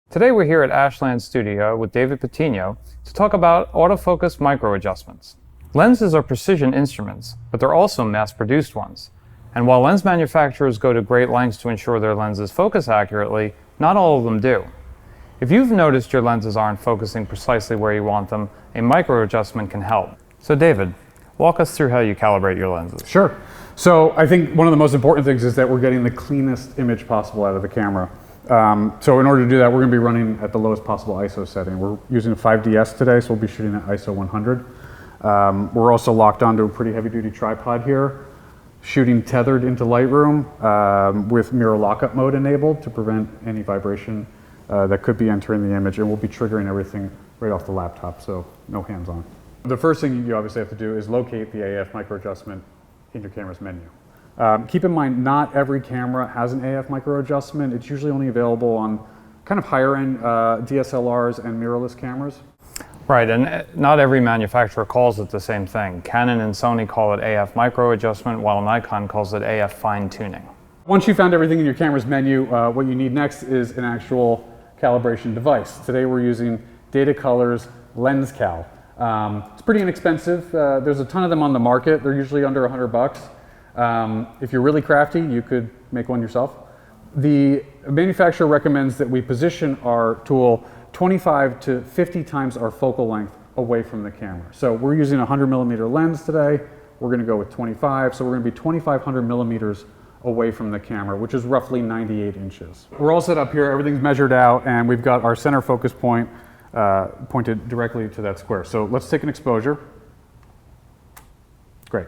Today we're here at Ashland Studio with David Patino to talk about autofocus micro adjustments. Lenses are precision instruments, but they're also mass-produced ones. And while lens manufacturers go to great lengths to ensure their lenses focus accurately, not all of them do. If you've noticed your lenses aren't focusing precisely where you want them, a micro adjustment can help. So David, walk us through how you calibrate your lenses. Sure. So I think one of the most important things is that we're getting the cleanest image possible out of the camera. So in order to do that, we're going to be running at the lowest possible ISO setting. We're using a 5DS today, so we'll be shooting at ISO 100. We're also locked onto a pretty heavy-duty tripod here, shooting tethered into Lightroom with mirror lockup mode enabled to prevent any vibration that could be entering the image, and we'll be triggering everything right off the laptop, so no hands-on. The first thing you obviously have to do is locate the AF micro adjustment in your camera's menu. Keep in mind, not every camera has an AF micro adjustment. It's usually only available on kind of higher end DSLRs and mirrorless cameras. Right, and not every manufacturer calls it the same thing. Canon and Sony call it AF micro adjustment, while Nikon calls it AF fine tuning. Once you found everything in your camera's menu, what you need next is an actual calibration device. Today we're using Datacolor's LensCal. It's pretty inexpensive. There's a ton of them on the market. They're usually under $100. If you're really crafty, you could make one yourself. The manufacturer recommends that we position our tool 25 to 50 times our focal length away from the camera. So we're using a 100mm lens today. We're going to go with 25, so we're going to be 2,500 millimeters away from the camera, which is roughly 98 inches. We're all set up here, everything's measured out, and we've got our center focus point pointed directly to that square. So let's take an exposure. Great.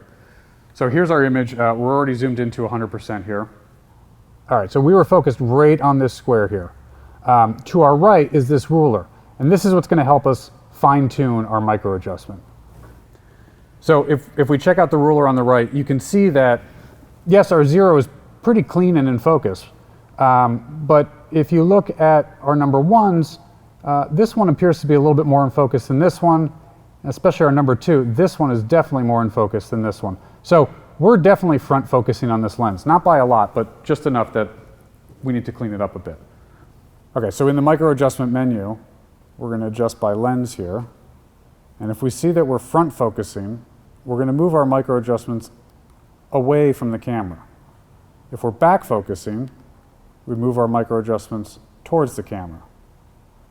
So here's our image. We're already zoomed into 100% here. All right, so we were focused right on this square here. To our right is this ruler, and this is what's going to help us fine-tune our micro adjustment. So if we check out the ruler on the right, you can see that, yes, our zero is pretty clean and in focus, but if you look at our number ones, this one appears to be a little bit more in focus than this one, especially our number two. This one is definitely more in focus than this one. So we're definitely front focusing on this lens, not by a lot, but just enough that we need to clean it up a bit. Okay, so in the micro adjustment menu, we're going to adjust by lens here. And if we see that we're front focusing, we're going to move our micro adjustments away from the camera. If we're back focusing, we move our micro adjustments towards the camera.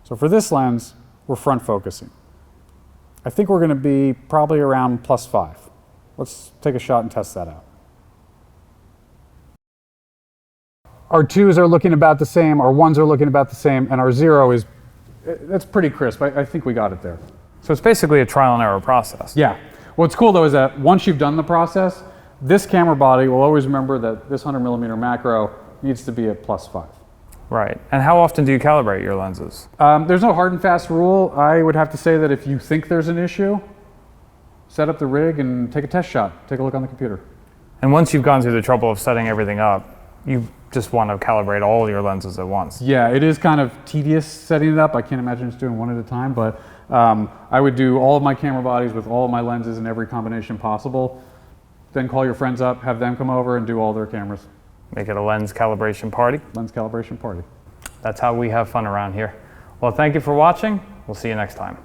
So for this lens, we're front focusing. I think we're going to be probably around +5. Let's take a shot and test that out. Our 2s are looking about the same, our 1s are looking about the same, and our 0 is, that's pretty crisp. I think we got it there. So it's basically a trial and error process. Yeah. What's cool though is that once you've done the process, this camera body will always remember that this 100mm macro needs to be at +5. Right, and how often do you calibrate your lenses? There's no hard and fast rule. I would have to say that if you think there's an issue, set up the rig and take a test shot. Take a look on the computer. And once you've gone through the trouble of setting everything up, you just want to calibrate all your lenses at once. Yeah, it is kind of tedious setting it up. I can't imagine just doing one at a time, but I would do all of my camera bodies with all of my lenses in every combination possible. Then call your friends up, have them come over and do all their cameras. Make it a lens calibration party. Lens calibration party. That's how we have fun around here. Well, thank you for watching. We'll see you next time.